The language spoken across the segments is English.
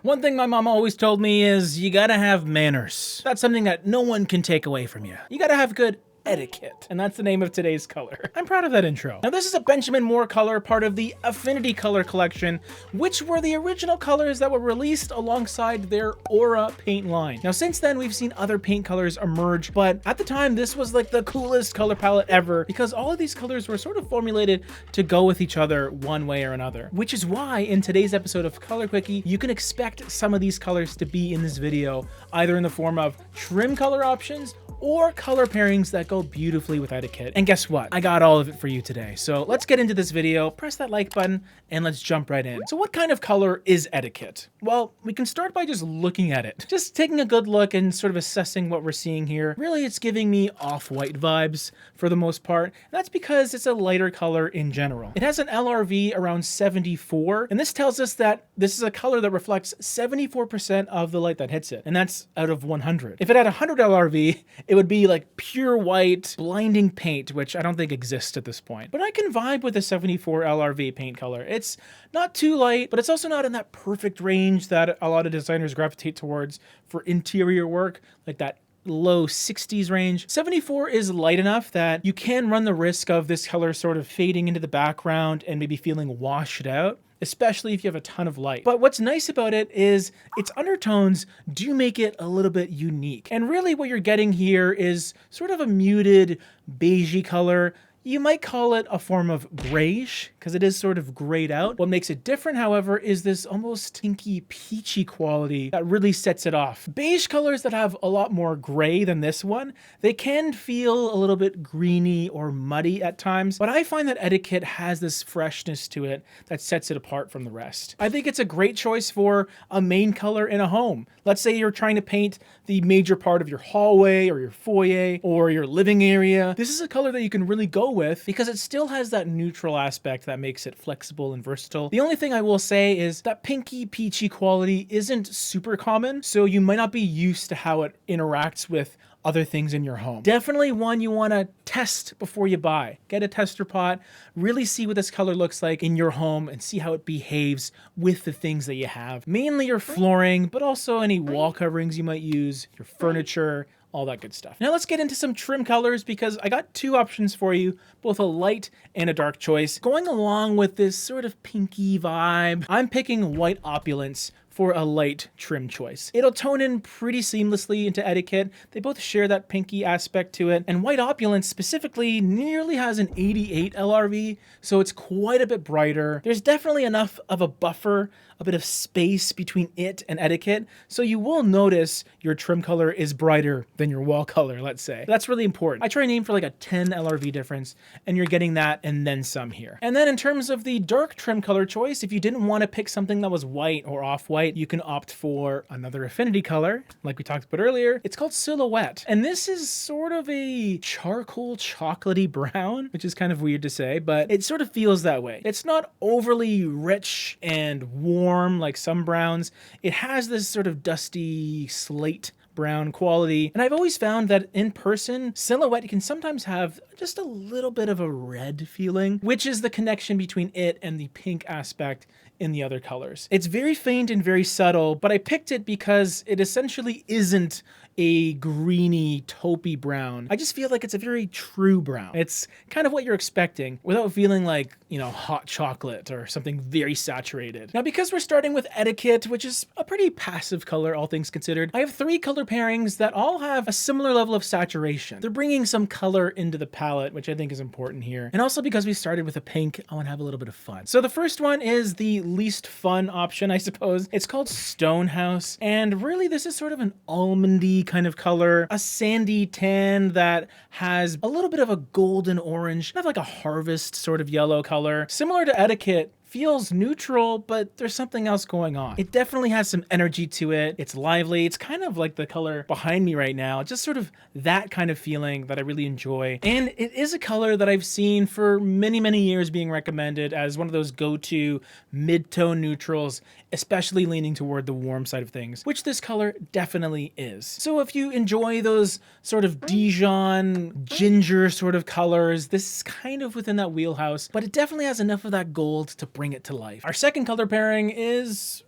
One thing my mom always told me is you gotta have manners. That's something that no one can take away from you. You gotta have good etiquette, and that's the name of today's color. I'm proud of that intro. Now this is a Benjamin Moore color, part of the Affinity color collection, which were the original colors that were released alongside their Aura paint line. Now since then we've seen other paint colors emerge, but at the time this was like the coolest color palette ever because all of these colors were sort of formulated to go with each other one way or another. Which is why in today's episode of Color Quickie, you can expect some of these colors to be in this video, either in the form of trim color options or color pairings that go beautifully with etiquette. And guess what? I got all of it for you today. So let's get into this video, press that like button, and let's jump right in. So what kind of color is etiquette? Well, we can start by just looking at it. Just taking a good look and sort of assessing what we're seeing here. Really, it's giving me off-white vibes for the most part. And that's because it's a lighter color in general. It has an LRV around 74, and this tells us that this is a color that reflects 74% of the light that hits it, and that's out of 100. If it had 100 LRV, it would be like pure white, blinding paint, which I don't think exists at this point. But I can vibe with the 74 LRV paint color. It's not too light, but it's also not in that perfect range that a lot of designers gravitate towards for interior work, like that low 60s range. 74 is light enough that you can run the risk of this color sort of fading into the background and maybe feeling washed out, especially if you have a ton of light. But what's nice about it is its undertones do make it a little bit unique. And really what you're getting here is sort of a muted beigey color. You might call it a form of grayish because it is sort of grayed out. What makes it different, however, is this almost pinky peachy quality that really sets it off. Beige colors that have a lot more gray than this one, they can feel a little bit greeny or muddy at times, but I find that Etiquette has this freshness to it that sets it apart from the rest. I think it's a great choice for a main color in a home. Let's say you're trying to paint the major part of your hallway or your foyer or your living area. This is a color that you can really go with because it still has that neutral aspect that makes it flexible and versatile. The only thing I will say is that pinky peachy quality isn't super common, so you might not be used to how it interacts with other things in your home. Definitely one you want to test before you buy. Get a tester pot, really see what this color looks like in your home and see how it behaves with the things that you have. Mainly your flooring, but also any wall coverings you might use, your furniture, all that good stuff. Now let's get into some trim colors because I got two options for you, both a light and a dark choice. Going along with this sort of pinky vibe, I'm picking White Opulence for a light trim choice. It'll tone in pretty seamlessly into Etiquette. They both share that pinky aspect to it, and White Opulence specifically nearly has an 88 LRV, so it's quite a bit brighter. There's definitely enough of a buffer, a bit of space between it and Etiquette, so you will notice your trim color is brighter than your wall color, let's say. That's really important. I try and aim for like a 10 LRV difference, and you're getting that and then some here. And then in terms of the dark trim color choice, if you didn't want to pick something that was white or off-white, you can opt for another affinity color, like we talked about earlier. It's called Silhouette, and this is sort of a charcoal chocolatey brown, which is kind of weird to say, but it sort of feels that way. It's not overly rich and warm like some browns. It has this sort of dusty slate brown quality, and I've always found that in person, Silhouette can sometimes have just a little bit of a red feeling, which is the connection between it and the pink aspect in the other colors. It's very faint and very subtle, but I picked it because it essentially isn't a greeny, taupey brown. I just feel like it's a very true brown. It's kind of what you're expecting without feeling like, you know, hot chocolate or something very saturated. Now, because we're starting with Etiquette, which is a pretty passive color, all things considered, I have three color pairings that all have a similar level of saturation. They're bringing some color into the palette, which I think is important here. And also because we started with a pink, I want to have a little bit of fun. So the first one is the least fun option, I suppose. It's called Stonehouse, and really this is sort of an almondy kind of color, a sandy tan that has a little bit of a golden orange, kind of like a harvest sort of yellow color. Similar to Etiquette, feels neutral, but there's something else going on. It definitely has some energy to it. It's lively. It's kind of like the color behind me right now. Just sort of that kind of feeling that I really enjoy. And it is a color that I've seen for many, many years being recommended as one of those go-to mid-tone neutrals, especially leaning toward the warm side of things, which this color definitely is. So if you enjoy those sort of Dijon, ginger sort of colors, this is kind of within that wheelhouse, but it definitely has enough of that gold to bring it to life. Our second color pairing is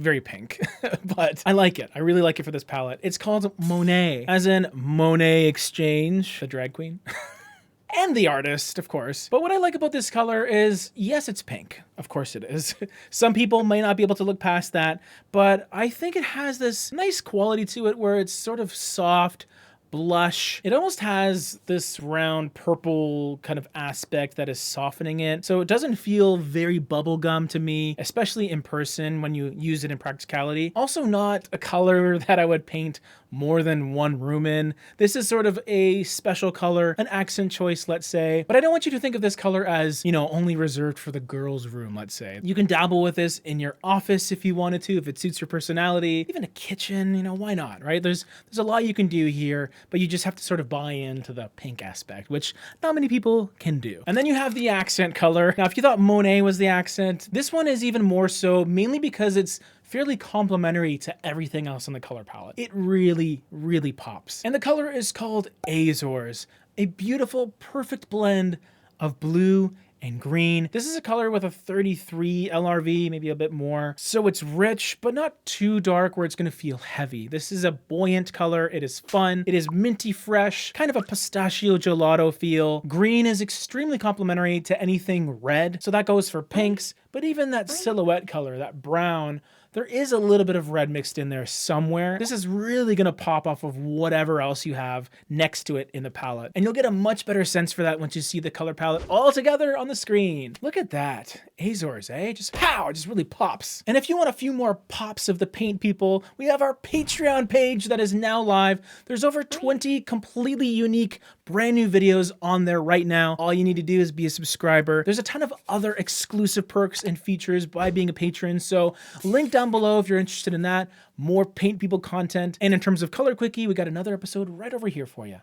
very pink, but I like it. I really like it for this palette. It's called Monet, as in Monet Exchange, the drag queen. And the artist, of course. But what I like about this color is, yes, it's pink. Of course it is. Some people may not be able to look past that, but I think it has this nice quality to it where it's sort of soft, blush. It almost has this round purple kind of aspect that is softening it. So it doesn't feel very bubblegum to me, especially in person when you use it in practicality. Also not a color that I would paint more than one room in. This is sort of a special color, an accent choice, let's say. But I don't want you to think of this color as, you know, only reserved for the girls' room, let's say. You can dabble with this in your office if you wanted to, if it suits your personality, even a kitchen, you know, why not, right? There's a lot you can do here, but you just have to sort of buy into the pink aspect, which not many people can do. And then you have the accent color. Now, if you thought Monet was the accent, this one is even more so, mainly because it's fairly complementary to everything else on the color palette. It really, really pops. And the color is called Azores, a beautiful, perfect blend of blue and green. This is a color with a 33 LRV, maybe a bit more. So it's rich, but not too dark where it's gonna feel heavy. This is a buoyant color. It is fun. It is minty fresh, kind of a pistachio gelato feel. Green is extremely complementary to anything red. So that goes for pinks, but even that silhouette color, that brown, there is a little bit of red mixed in there somewhere. This is really gonna pop off of whatever else you have next to it in the palette. And you'll get a much better sense for that once you see the color palette all together on the screen. Look at that. Azores, eh? Just pow, it just really pops. And if you want a few more pops of the paint people, we have our Patreon page that is now live. There's over 20 completely unique brand new videos on there right now. All you need to do is be a subscriber. There's a ton of other exclusive perks and features by being a patron. So link down below if you're interested in that. More paint people content. And in terms of Color Quickie, we got another episode right over here for you.